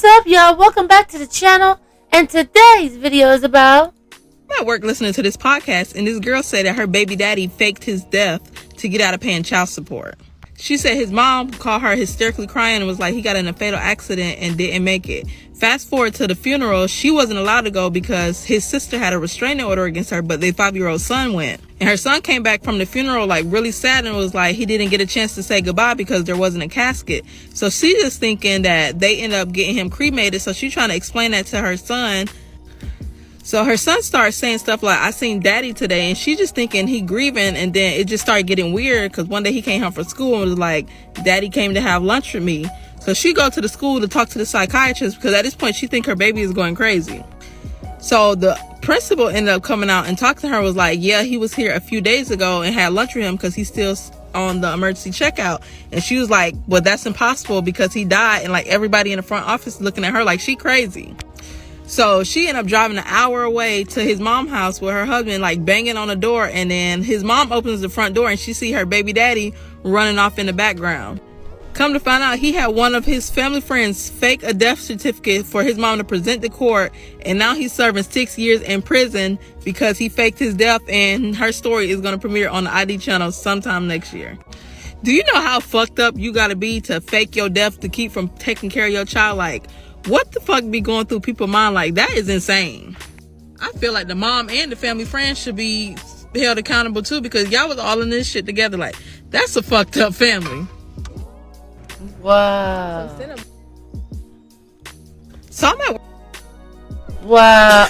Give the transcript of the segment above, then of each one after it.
What's up, y'all? Welcome back to the channel, and today's video is about... I'm at work listening to this podcast, and this girl said that her baby daddy faked his death to get out of paying child support. She said his mom called her hysterically crying and was like, he got in a fatal accident and didn't make it. Fast forward to the funeral, she wasn't allowed to go because his sister had a restraining order against her, but their 5-year-old son went. And her son came back from the funeral like really sad and was like, he didn't get a chance to say goodbye because there wasn't a casket. So she's just thinking that they ended up getting him cremated. So she's trying to explain that to her son. So her son starts saying stuff like, I seen daddy today, and she just thinking he grieving, and then it just started getting weird because one day he came home from school and was like, daddy came to have lunch with me. So she go to the school to talk to the psychiatrist because at this point she think her baby is going crazy. So the principal ended up coming out and talking to her, was like, yeah, he was here a few days ago and had lunch with him because he's still on the emergency checkout. And she was like, well, that's impossible because he died, and like everybody in the front office looking at her like she crazy. So she ended up driving an hour away to his mom's house with her husband, like banging on the door. And then his mom opens the front door and she see her baby daddy running off in the background. Come to find out, he had one of his family friends fake a death certificate for his mom to present to court. And now he's serving 6 years in prison because he faked his death. And her story is going to premiere on the ID channel sometime next year. Do you know how fucked up you got to be to fake your death to keep from taking care of your child? Like, what the fuck be going through people's mind? Like, that is insane. I feel like the mom and the family friends should be held accountable too, because y'all was all in this shit together. Like, that's a fucked up family. Wow. So I'm at... Wow.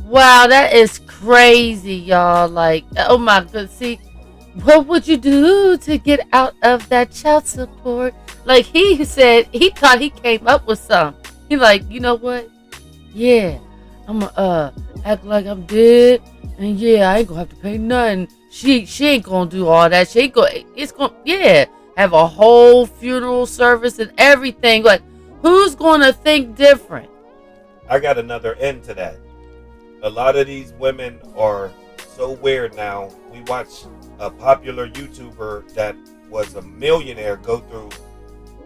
Wow, that is crazy, y'all. Like, oh my god. See, what would you do to get out of that child support? Like, he said he thought he came up with some. He like, you know what? Yeah, I'm gonna act like I'm dead, and yeah, I ain't gonna have to pay nothing. She ain't gonna do all that. She ain't gonna. It's gonna have a whole funeral service and everything. Like, who's gonna think different? I got another end to that. A lot of these women are so weird now. We watched a popular YouTuber that was a millionaire go through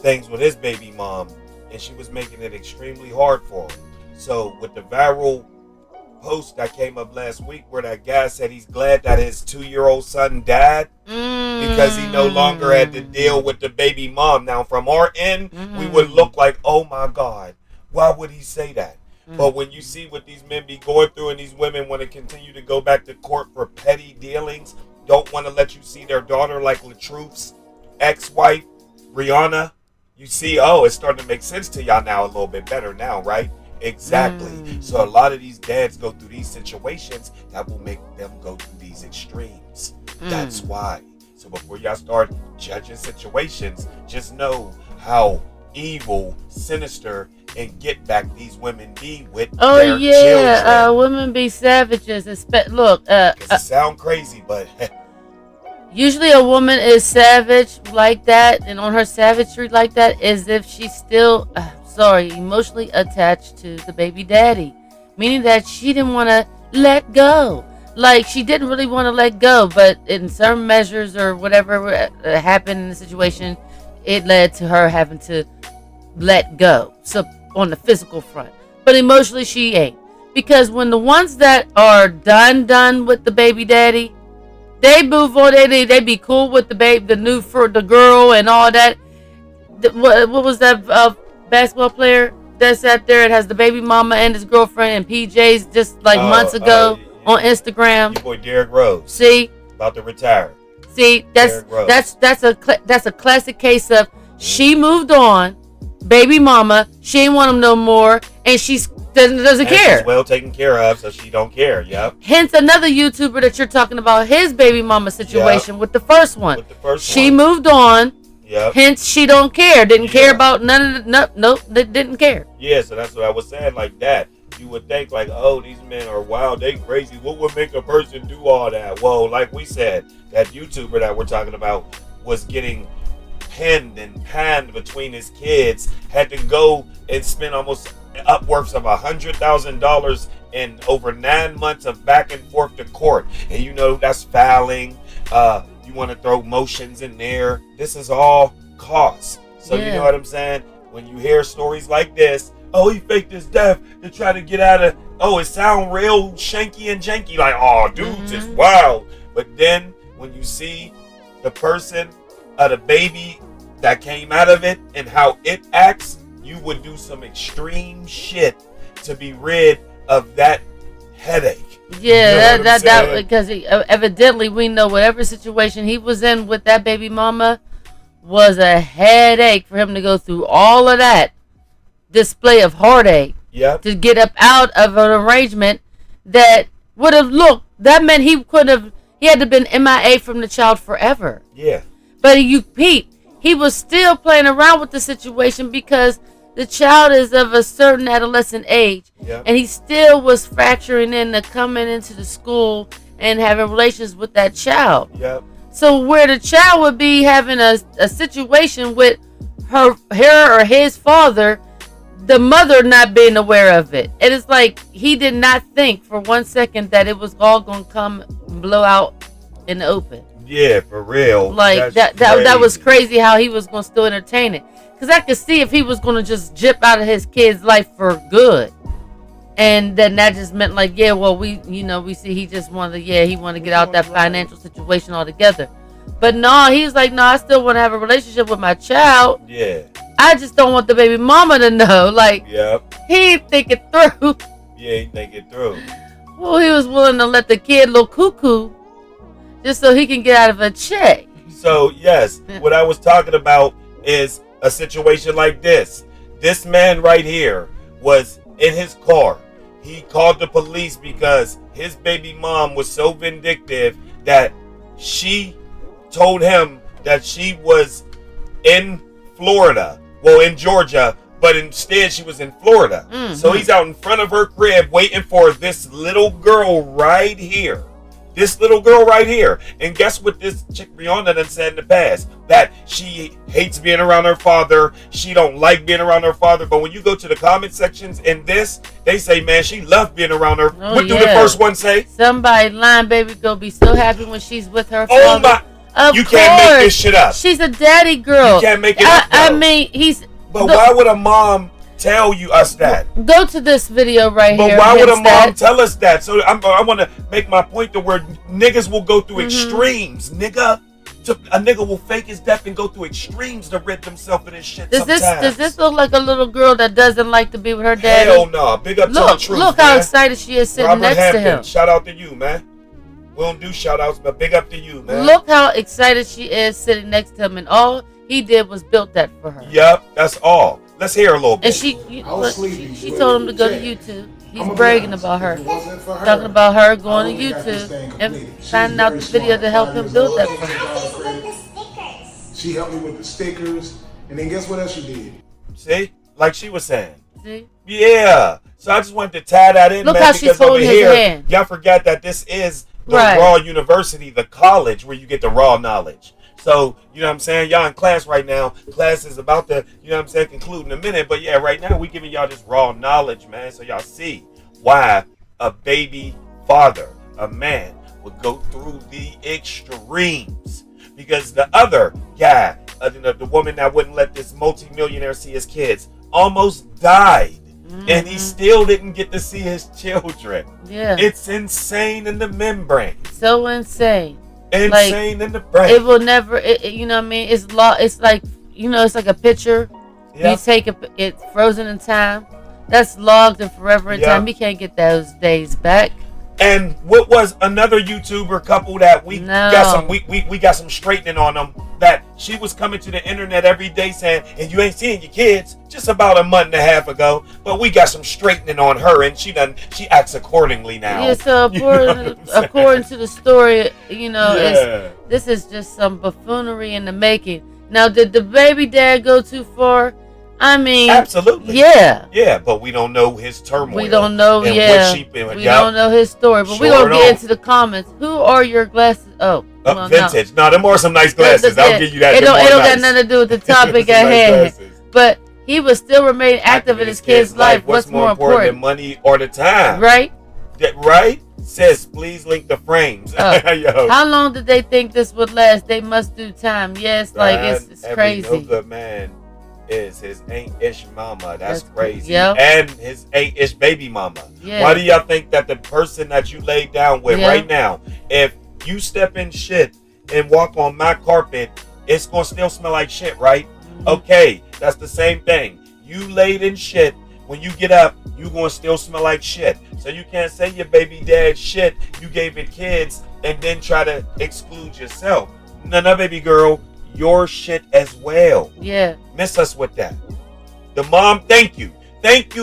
things with his baby mom, and she was making it extremely hard for him. So with the viral post that came up last week where that guy said he's glad that his 2-year-old son died because he no longer had to deal with the baby mom. Now from our end, we would look like, oh my God, why would he say that? But when you see what these men be going through, and these women want to continue to go back to court for petty dealings, don't want to let you see their daughter like Latruth's ex-wife, Rihanna. You see, oh, it's starting to make sense to y'all now a little bit better now, right? Exactly. So a lot of these dads go through these situations that will make them go through these extremes. That's why. So before y'all start judging situations, just know how evil, sinister, and get back these women be with their children. Women be savages. Look, it sound crazy, but usually a woman is savage like that, and on her savagery like that, as if she's still, emotionally attached to the baby daddy. Meaning that she didn't want to let go. Like, she didn't really want to let go, but in certain measures or whatever happened in the situation, it led to her having to let go. So, on the physical front. But emotionally, she ain't. Because when the ones that are done with the baby daddy, they move on. They be cool with the baby, the girl and all that. What was that basketball player that sat there and has the baby mama and his girlfriend and PJs just like months ago on Instagram? Your boy Derrick Rose. See, about to retire. See, that's a classic case of she moved on, baby mama. She ain't want him no more, and she's doesn't care. She's well taken care of, so she don't care. Yep. Hence another YouTuber that you're talking about, his baby mama situation with the first one. She moved on. Yep. Hence she don't care. Didn't care about none of the nope. They didn't care. Yeah, so that's what I was saying. Like that, you would think like, oh, these men are wild. They crazy. What would make a person do all that? Well, like we said, that YouTuber that we're talking about was getting pinned and panned between his kids. Had to go and spend almost upwards of $100,000 in over 9 months of back and forth to court. And you know that's fouling. You want to throw motions in there. This is all costs. So you know what I'm saying? when you hear stories like this, oh, he faked his death to try to get out of, oh, it sound real shanky and janky, like, oh, dudes, it's wild. But then when you see the person, the baby that came out of it and how it acts, you would do some extreme shit to be rid of that headache. Yeah, you know that because evidently we know whatever situation he was in with that baby mama was a headache for him to go through all of that display of heartache. Yep. To get up out of an arrangement that would have that meant he had to been MIA from the child forever. Yeah. But he was still playing around with the situation because the child is of a certain adolescent age. Yep. And he still was factoring in the coming into the school and having relations with that child. Yep. So where the child would be having a situation with her or his father, the mother not being aware of it. And it's like he did not think for 1 second that it was all going to come and blow out in the open. Yeah, for real. Like that was crazy how he was going to still entertain it. Because I could see if he was going to just jip out of his kid's life for good. And then that just meant like, yeah, well, we see he just wanted to get out that financial situation altogether. But no, he was like, no, I still want to have a relationship with my child. Yeah. I just don't want the baby mama to know. Like, yep. He didn't think it through. Yeah, he think it through. Well, he was willing to let the kid look cuckoo just so he can get out of a check. So, yes, what I was talking about is a situation like this. This man right here was in his car. He called the police because his baby mom was so vindictive that she told him that she was in Florida. Well, in Georgia, but instead she was in Florida. Mm-hmm. So he's out in front of her crib waiting for this little girl right here. This little girl right here. And guess what this chick Rihanna done said in the past? That she hates being around her father. She don't like being around her father. But when you go to the comment sections in this, they say, man, she loved being around her. Oh, what do the first one say? Somebody lying, baby, gonna be so happy when she's with her father. Oh my. You can't make this shit up. She's a daddy girl. You can't make it up. I mean, But why would a mom tell us that? Go to this video right here. But why would a mom tell us that? So I want to make my point to where niggas will go through extremes, nigga. A nigga will fake his death and go through extremes to rid themselves of this shit. Does this look like a little girl that doesn't like to be with her daddy? Hell no. Big up to the truth. Look how excited she is sitting Robert next Hampton, to him. Shout out to you, man. We don't do shout outs, but big up to you, man. Look how excited she is sitting next to him, and all he did was build that for her. Yep, that's all. Let's hear a little bit. And she told him to go to YouTube. He's bragging about her. Talking about her going to YouTube and finding out the video to help him build that for her. She helped me with the stickers. And then guess what else she did? See? Like she was saying. See? Yeah. So I just wanted to tie that in, Look man, how because she's holding over here, his hand. y'all forgot that this is the Raw University, the college where you get the raw knowledge. So, you know what I'm saying? Y'all in class right now. Class is about to, you know what I'm saying, conclude in a minute. But yeah, right now we giving y'all this raw knowledge, man. So y'all see why a baby father, a man, would go through the extremes. Because the other guy, the woman that wouldn't let this multimillionaire see his kids, almost died. Mm-hmm. And he still didn't get to see his children. Yeah. It's insane in the membrane. So insane. Insane in the brain. It will never, you know what I mean? It's like, you know, it's like a picture. Yep. You take it frozen in time. That's logged and forever in time. You can't get those days back. And what was another YouTuber couple that we got some straightening on them, that she was coming to the internet every day saying, and you ain't seeing your kids, just about a month and a half ago, but we got some straightening on her, and she acts accordingly now. Yeah, so according to the story, you know, this is just some buffoonery in the making. Now, did the baby dad go too far? I mean, absolutely. Yeah. Yeah, but we don't know his turmoil. We don't know, we don't know his story. But we're going to get into the comments. Who are your glasses? Vintage. No, them are some nice glasses. I'll give you that. It don't got nothing to do with the topic at hand. But he would still remain active in his kid's life. What's more important? Money or the time? Right? Right? Says, please link the frames. Yo. How long did they think this would last? They must do time. Yes, like it's crazy. Good man is his ain't-ish mama. That's That's crazy. yep. And his ain't-ish baby mama. Yeah. Why do y'all think that the person that you laid down with Yeah. right now, if you step in shit and walk on my carpet, it's gonna still smell like shit, right? Okay, that's the same thing. You laid in shit. When you get up, you gonna still smell like shit. So you can't say your baby dad shit. You gave it kids and then try to exclude yourself. No, baby girl, your shit as well. Yeah. Miss us with that. The mom, thank you,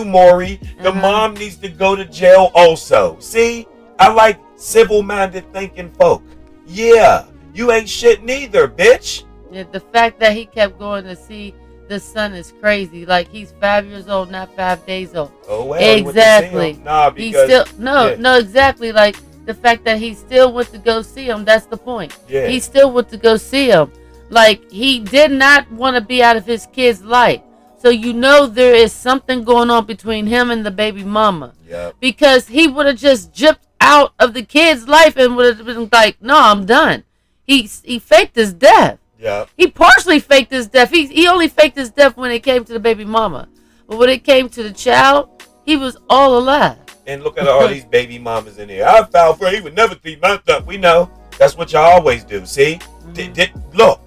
Maury. The mom needs to go to jail also. See, I like civil-minded thinking folk. Yeah, you ain't shit neither, bitch. Yeah, the fact that he kept going to see the son is crazy. Like, he's 5 years old, not 5 days old. Oh well, Exactly. Nah, He because still no, exactly. Like, the fact that he still went to go see him, that's the point. Yeah. He still went to go see him. Like, he did not want to be out of his kid's life. So you know there is something going on between him and the baby mama. Yep. Because he would have just jumped out of the kid's life and would have been like, no, I'm done. He faked his death. Yep. He partially faked his death. He only faked his death when it came to the baby mama. But when it came to the child, he was all alive. And look at all these baby mamas in here. I filed for he would never see my stuff. We know. That's what y'all always do. See? Look.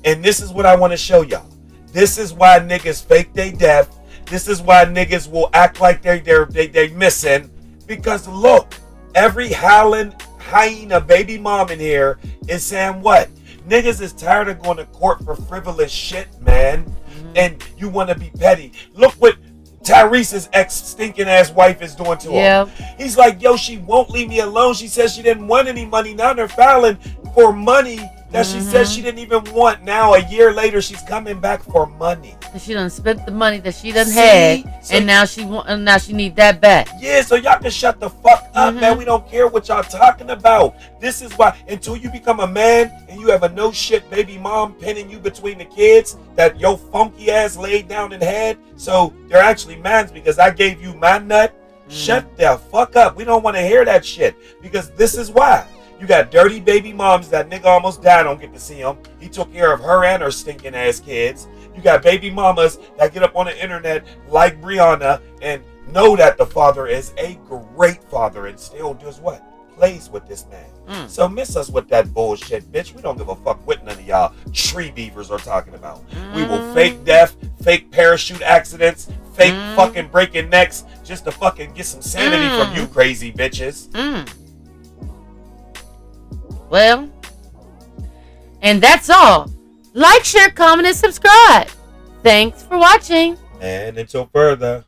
And this is what I want to show y'all. This is why niggas fake their death. This is why niggas will act like they missing. Because look, every howling hyena baby mom in here is saying what? Niggas is tired of going to court for frivolous shit, man. And you want to be petty. Look what Tyrese's ex stinking ass wife is doing to him. He's like, yo, she won't leave me alone. She says she didn't want any money. Now they're filing for money that she says she didn't even want. Now, a year later, she's coming back for money. And she done spent the money that she done had, So and now she need that back. Yeah, so y'all can shut the fuck up, man. We don't care what y'all talking about. This is why, until you become a man and you have a no shit baby mom pinning you between the kids that your funky ass laid down and had, so they're actually mine because I gave you my nut. Shut the fuck up. We don't want to hear that shit because this is why. You got dirty baby moms that nigga almost died, don't get to see him. He took care of her and her stinking ass kids. You got baby mamas that get up on the internet like Brianna and know that the father is a great father and still does what? Plays with this man. So miss us with that bullshit, bitch. We don't give a fuck what none of y'all tree beavers are talking about. We will fake death, fake parachute accidents, fake fucking breaking necks just to fucking get some sanity from you crazy bitches. Well, and that's all. Like, share, comment, and subscribe. Thanks for watching. And until further.